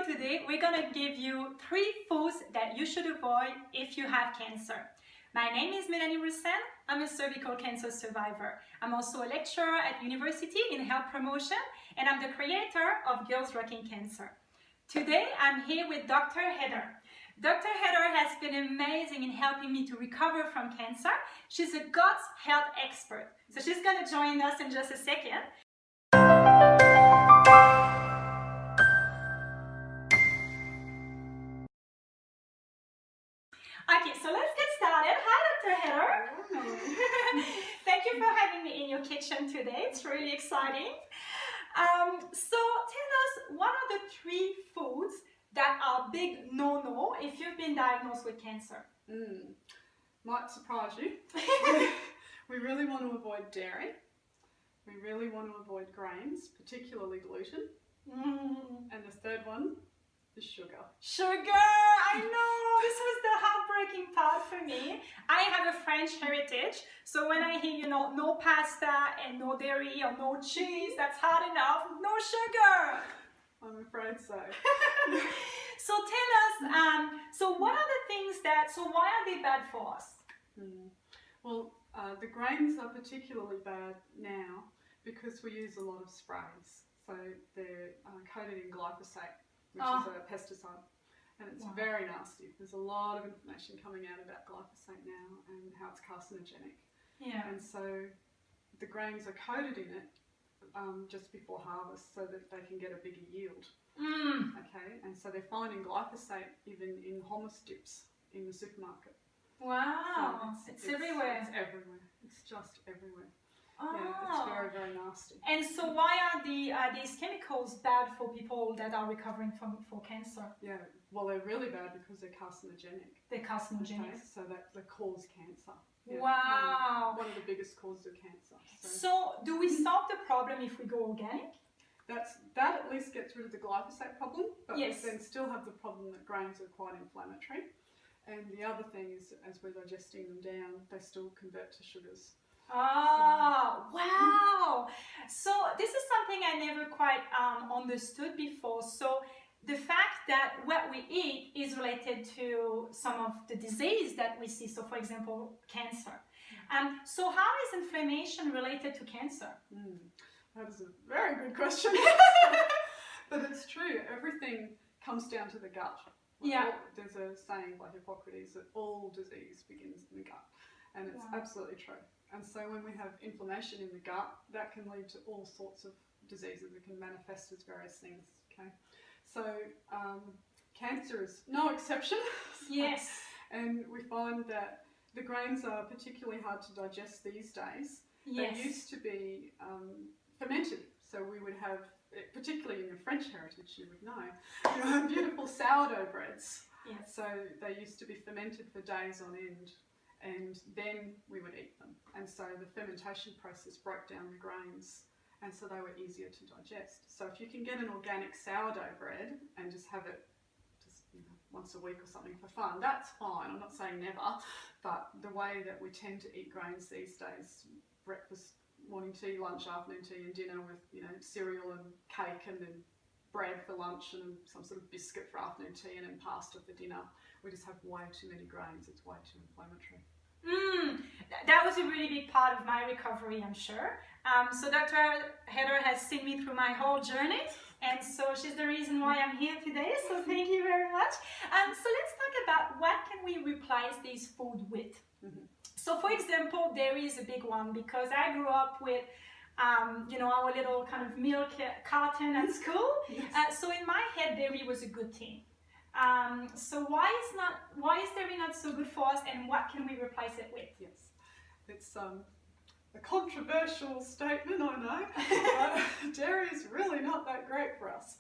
today we're gonna give you 3 foods that you should avoid if you have cancer. My name is Melanie Roussin. I'm a cervical cancer survivor. I'm also a lecturer at university in health promotion, and I'm the creator of Girls Rocking Cancer. Today I'm here with Dr. Heather. Dr. Heather has been amazing in helping me to recover from cancer. She's a gut health expert. So she's gonna join us in just a second. Okay, so let's get started. Hi, Dr. Heather. Thank you for having me in your kitchen today. It's really exciting. So tell us, what are the 3 foods that are big no-no if you've been diagnosed with cancer? Might surprise you. We really want to avoid dairy. We really want to avoid grains, particularly gluten. And the third one is sugar. Sugar! I know! This was the heartbreaking part for me. I have a French heritage, so when I hear, no pasta and no dairy or no cheese, that's hard enough. No sugar! I'm afraid so. So tell us, so what are the things so why are they bad for us? Well, the grains are particularly bad now because we use a lot of sprays. So they're coated in glyphosate, which is a pesticide. And it's very nasty. There's a lot of information coming out about glyphosate now and how it's carcinogenic. Yeah. And so the grains are coated in it just before harvest so that they can get a bigger yield. Okay, and so they're finding glyphosate even in hummus dips in the supermarket. Wow, So it's everywhere. It's everywhere. It's just everywhere. Oh. Yeah, it's very, very nasty. And so why are these chemicals bad for people that are recovering from cancer? Yeah, well, they're really bad because they're carcinogenic. They're carcinogenic. Okay, so that they cause cancer. Yeah, wow. One of the biggest causes of cancer. So do we solve the problem if we go organic? That at least gets rid of the glyphosate problem, but yes. we then still have the problem that grains are quite inflammatory. And the other thing is, as we're digesting them down, they still convert to sugars. Oh, wow! So this is something I never quite understood before. So the fact that what we eat is related to some of the disease that we see. So for example, cancer. So how is inflammation related to cancer? That is a very good question. But it's true. Everything comes down to the gut. Yeah. There's a saying by Hippocrates that all disease begins in the gut. And it's absolutely true. And so when we have inflammation in the gut, that can lead to all sorts of diseases. It can manifest as various things. Okay. So cancer is no exception. Yes. And we find that the grains are particularly hard to digest these days. Yes. They used to be fermented. So we would have, particularly in your French heritage, you would know, beautiful sourdough breads. Yes. So they used to be fermented for days on end, and then we would eat them. And so the fermentation process broke down the grains, and so they were easier to digest. So if you can get an organic sourdough bread and just have it once a week or something for fun, that's fine. I'm not saying never, but the way that we tend to eat grains these days, breakfast, morning tea, lunch, afternoon tea, and dinner with cereal and cake, and then bread for lunch, and some sort of biscuit for afternoon tea, and then pasta for dinner. We just have way too many grains. It's way too inflammatory. That was a really big part of my recovery, I'm sure. So Dr. Heather has seen me through my whole journey, and so she's the reason why I'm here today, so thank you very much. So let's talk about what can we replace this food with. So for example, dairy is a big one, because I grew up with our little kind of milk carton at school. Yes. So in my head, dairy was a good thing. So why is dairy not so good for us, and what can we replace it with? Yes, it's a controversial statement, I know. Dairy is really not that great for us.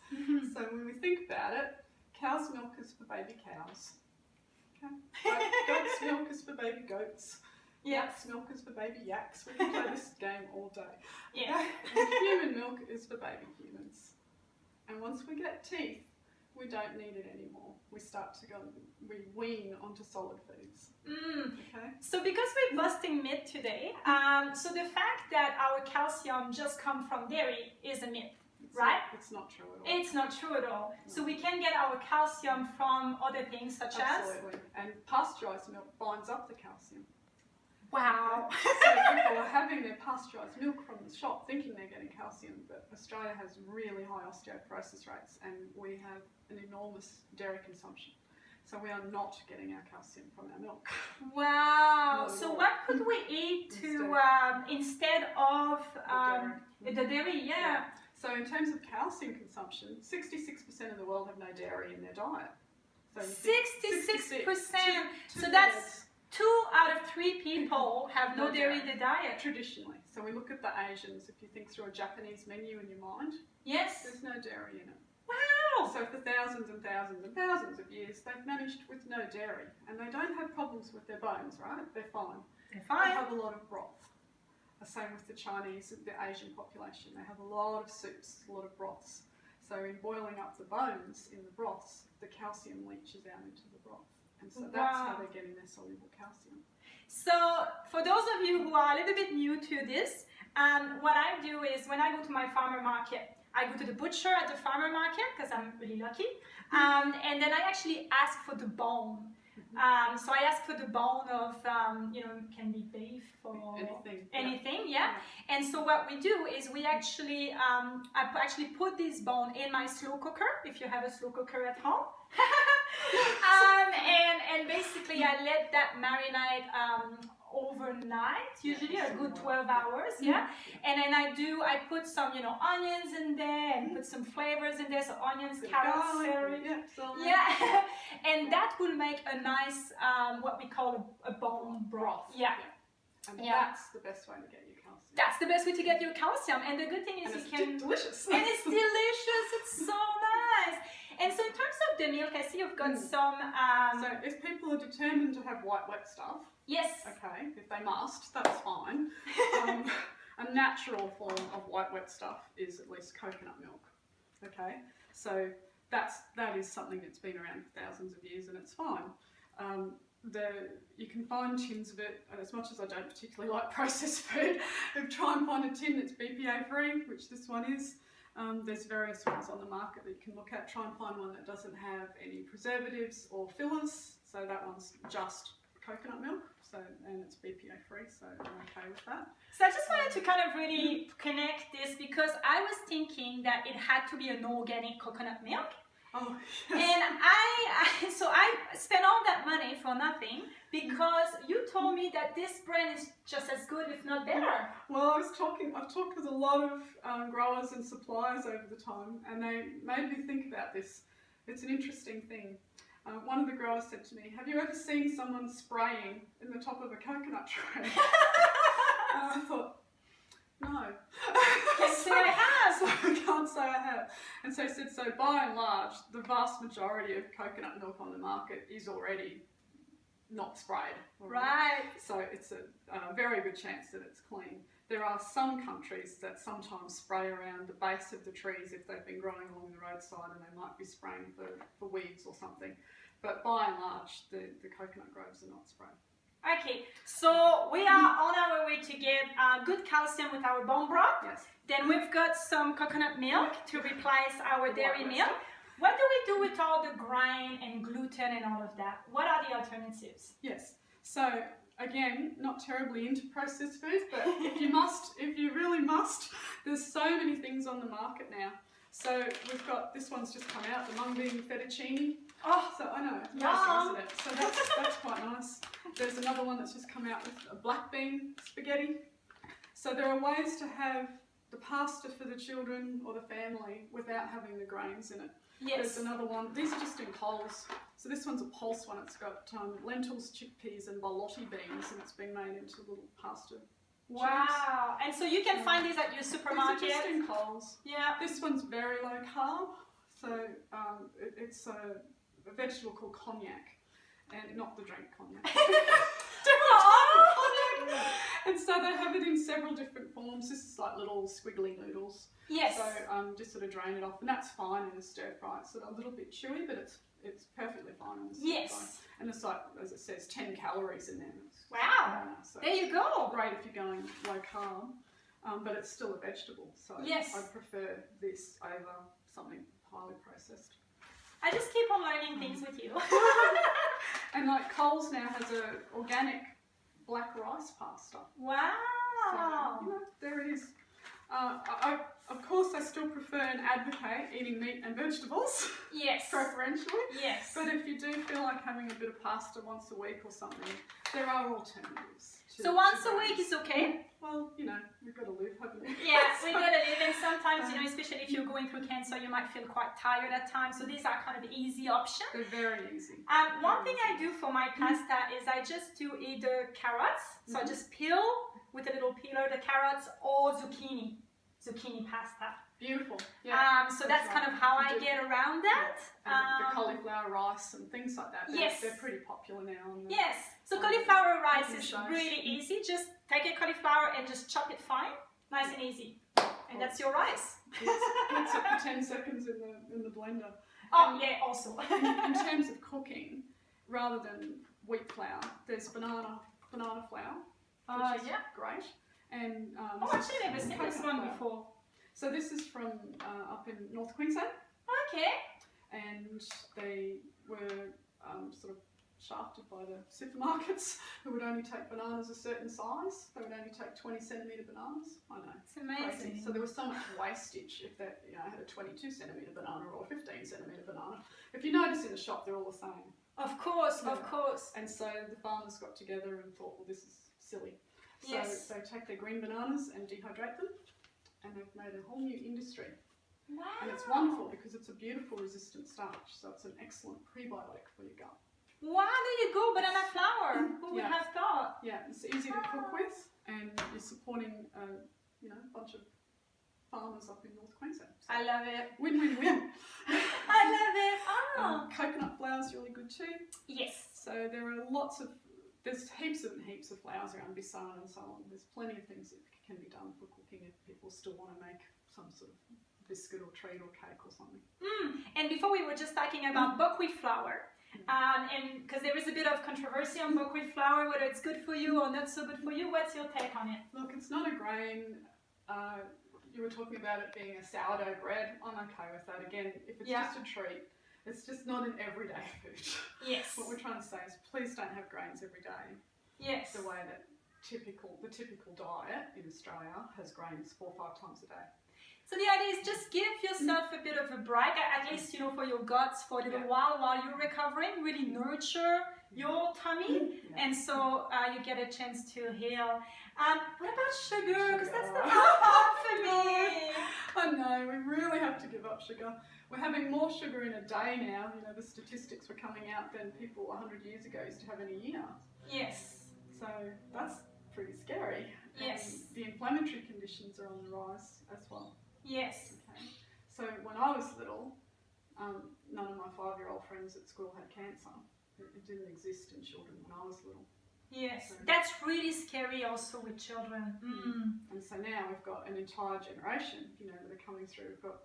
So when we think about it, cow's milk is for baby cows. Okay. Goat's milk is for baby goats. Yak's milk is for baby yaks. We can play this game all day. Yeah. And human milk is for baby humans. And once we get teeth, we don't need it anymore. We we wean onto solid foods. Okay. So because we're busting myth today, so the fact that our calcium just comes from dairy is a myth. right? It's not true at all. It's not true at all. So we can get our calcium from other things such Absolutely. And pasteurised milk binds up the calcium. Wow. So people are having their pasteurised milk from the shop thinking they're getting calcium, but Australia has really high osteoporosis rates and we have an enormous dairy consumption. So we are not getting our calcium from our milk. Wow. So what could we eat to instead of the dairy? Yeah. So in terms of calcium consumption, 66% of the world have no dairy in their diet. So 66%. So that's 2 out of 3 people have no dairy in their diet. Traditionally. So we look at the Asians, if you think through a Japanese menu in your mind, Yes. there's no dairy in it. Wow. So for thousands and thousands and thousands of years, they've managed with no dairy. And they don't have problems with their bones, right? They're fine. They're They fine. have a lot of broth. The same with the Chinese, the Asian population. They have a lot of soups, a lot of broths. So in boiling up the bones in the broths, the calcium leaches out into the broth. And so that's how they're getting their soluble calcium. So for those of you who are a little bit new to this, what I do is when I go to my farmer market, I go to the butcher at the farmer market because I'm really lucky, and then I actually ask for the bone. So I ask for the bone of, can be beef or anything, yeah. And so what we do is we actually, I actually put this bone in my slow cooker, if you have a slow cooker at home. And basically I let that marinate overnight, usually a good 12 hours, yeah. And then I put some, onions in there and put some flavors in there, so onions, carrots, celery. Yeah. And that will make a nice, what we call a bone broth. Yeah. And that's the best way to get your calcium. That's the best way to get your calcium. And the good thing is it's delicious. And it's delicious. It's so nice. And so in terms of the milk, I see you've got some... So if people are determined to have white wet stuff, yes. Okay, if they must, that's fine. A natural form of white wet stuff is at least coconut milk. Okay, so that is something that's been around for thousands of years and it's fine. You can find tins of it, and as much as I don't particularly like processed food, try and find a tin that's BPA free, which this one is. There's various ones on the market that you can look at. Try and find one that doesn't have any preservatives or fillers. So that one's just coconut milk, and it's BPA free, so I'm okay with that. So I just wanted to kind of really connect this because I was thinking that it had to be an organic coconut milk. Oh, yes. And so I spent all that money for nothing because you told me that this brand is just as good, if not better. Well, I've talked with a lot of growers and suppliers over the time, and they made me think about this. It's an interesting thing. One of the growers said to me, "Have you ever seen someone spraying in the top of a coconut tree?" And I thought, no. Can't say I have. So I can't say I have. And so he said, so by and large, the vast majority of coconut milk on the market is already not sprayed. Right. So it's a very good chance that it's clean. There are some countries that sometimes spray around the base of the trees if they've been growing along the roadside and they might be spraying for weeds or something. But by and large, the coconut groves are not sprayed. Okay, so we are on our way to get good calcium with our bone broth. Yes. Then we've got some coconut milk to replace our dairy milk. What do we do with all the grain and gluten and all of that? What are the alternatives? Yes. So again, not terribly into processed food, but if you really must, there's so many things on the market now. So we've got, this one's just come out, the mung bean fettuccine. Oh, so I know, it's nice, isn't it? So that's quite nice. There's another one that's just come out with a black bean spaghetti. So there are ways to have the pasta for the children or the family without having the grains in it. yes. There's another one, these are just in Coles. So this one's a pulse one, it's got lentils, chickpeas and borlotti beans, and it's been made into little pasta. Wow, and so you can find these at your supermarket? These are just in Coles. Yeah. This one's very low carb, so it's a vegetable called cognac, and not the drink cognac. Different type of cognac. And so they have it in several different forms. This is like little squiggly noodles. Yes. So just sort of drain it off, and that's fine in a stir fry. It's sort of a little bit chewy, but it's perfectly fine in the stir fry. Yes. And it's like, as it says, 10 calories in there. Wow. So there you go. great if you're going low carb. but it's still a vegetable. So Yes. I prefer this over something highly processed. I just keep on learning things with you. And like Coles now has a organic black rice pasta. Wow. So, you know, there it is. Of course, I still prefer and advocate eating meat and vegetables, Yes. preferentially. Yes. But if you do feel like having a bit of pasta once a week or something, there are alternatives. So once a week is okay? Well, you know, we've got to live, haven't we? Yeah, we gotta live, and sometimes, you know, especially if you're going through cancer, you might feel quite tired at times. So these are kind of easy options. They're very easy. One thing I do for my pasta is I just do either carrots, so I just peel with a little peeler the carrots, or zucchini pasta. Beautiful. Yeah. So that's kind of how I get around that. And the cauliflower rice and things like that. Yes. They're pretty popular now. Yes. So cauliflower rice cooking is shows. really easy. Just take a cauliflower and just chop it fine, nice and easy, and that's your rice. It's up to 10 seconds in the blender. Oh yeah, also. In terms of cooking, rather than wheat flour, there's banana flour, which is Yeah. great. And Oh, actually, I've never seen this coconut one flour. before. So this is from up in North Queensland, Okay. and they were sort of shafted by the supermarkets who would only take bananas a certain size. They would only take 20-centimetre bananas. I know. It's amazing. Crazy. So there was so much wastage if they had a 22-centimetre banana or a 15-centimetre banana. If you notice in the shop, they're all the same. Of course, Yeah. of course. And so the farmers got together and thought, well, this is silly. So Yes. they take their green bananas and dehydrate them, and they've made a whole new industry. Wow. And it's wonderful because it's a beautiful resistant starch, so it's an excellent prebiotic for your gut. Wow, there you go, banana flour. Who would Yeah. have thought? Yeah, it's easy to cook with, and you're supporting a bunch of farmers up in North Queensland. So I love it. win-win-win. I love it. Oh. Coconut flour is really good too. Yes. So there's heaps of flours around, Bissan and so on. There's plenty of things that can be done for cooking if people still want to make some sort of biscuit or treat or cake or something. And before we were just talking about buckwheat flour, and because there is a bit of controversy on buckwheat flour, whether it's good for you or not so good for you. What's your take on it? Look, it's not a grain. You were talking about it being a sourdough bread. I'm okay with that. Again, if it's just a treat, it's just not an everyday food. Yes. What we're trying to say is please don't have grains every day. Yes. The way that the typical diet in Australia has grains 4 or 5 times a day. So the idea is just give yourself a bit of a break, at least, you know, for your guts for a little while you're recovering, really nurture your tummy, and so you get a chance to heal. What about sugar? Because that's the hard part for me. I know, we really have to give up sugar. We're having more sugar in a day now. You know, the statistics were coming out than people 100 years ago used to have in a year. Yes. So that's pretty scary. Yes. And the inflammatory conditions are on the rise as well. Yes. Okay. So when I was little, none of my 5-year-old friends at school had cancer. It didn't exist in children when I was little. Yes. That's really scary also with children. And so now we've got an entire generation, you know, that are coming through. We've got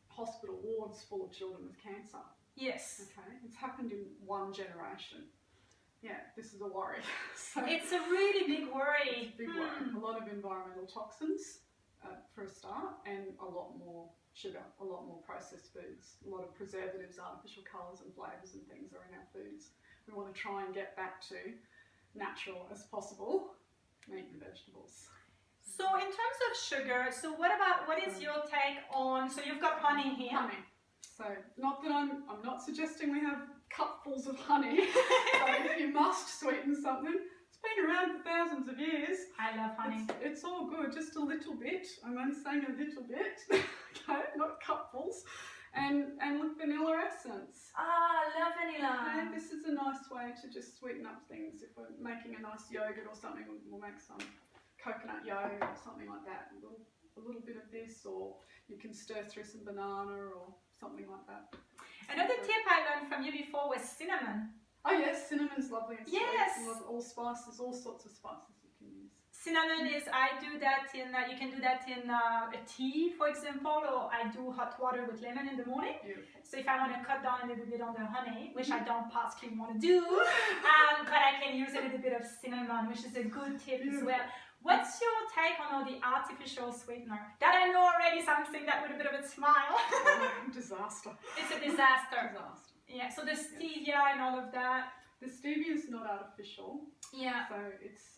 hospital wards full of children with cancer. Yes. Okay. It's happened in one generation. Yeah, this is a worry. So It's a really big worry. it's a big worry. A lot of environmental toxins for a start, and a lot more sugar, a lot more processed foods, a lot of preservatives, artificial colours and flavours and things are in our foods. We want to try and get back to natural as possible, meat and vegetables. So in terms of sugar, so what is your take on, so you've got honey here. Honey. So not that I'm not suggesting we have cupfuls of honey, but if you must sweeten something, it's been around for thousands of years. I love honey. It's all good, just a little bit. I'm only saying a little bit, okay, not cupfuls. And look, vanilla essence. Ah, I love vanilla. Okay, this is a nice way to just sweeten up things. If we're making a nice yogurt or something, we'll make some coconut yogurt or something like that. A little bit of this, or you can stir through some banana or something like that. Another tip I learned from you before was cinnamon. Oh yes, cinnamon's lovely and sweet. Yes. I love all spices, all sorts of spices you can use. Cinnamon is, I do that in, you can do that in a tea, for example, or I do hot water with lemon in the morning. Beautiful. So if I want to cut down a little bit on the honey, which I don't particularly want to do, but I can use a little bit of cinnamon, which is a good tip as well. What's your take on all the artificial sweetener? That I know already something that with a bit of a smile. Disaster. It's a disaster. Disaster. Yeah, so the stevia and all of that. The stevia is not artificial, Yeah. so it's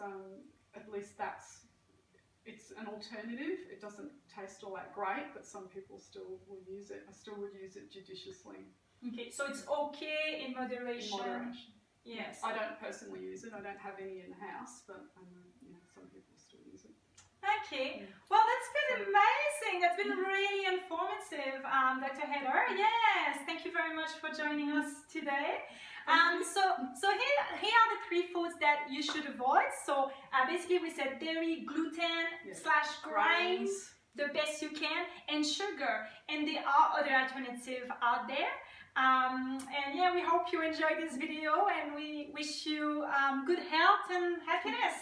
at least it's an alternative. It doesn't taste all that great, but some people still will use it. I still would use it judiciously. Okay, so it's okay in In moderation. moderation. Yes. I don't personally use it. I don't have any in the house, but I know some people still use it. Okay. Well, that's been amazing. That's been really informative, Dr. Heather. Yes, thank you very much for joining us today. So here are the 3 foods that you should avoid. So basically we said dairy, gluten / grains, the best you can, and sugar. And there are other alternatives out there. And yeah, we hope you enjoyed this video, and we wish you good health and happiness.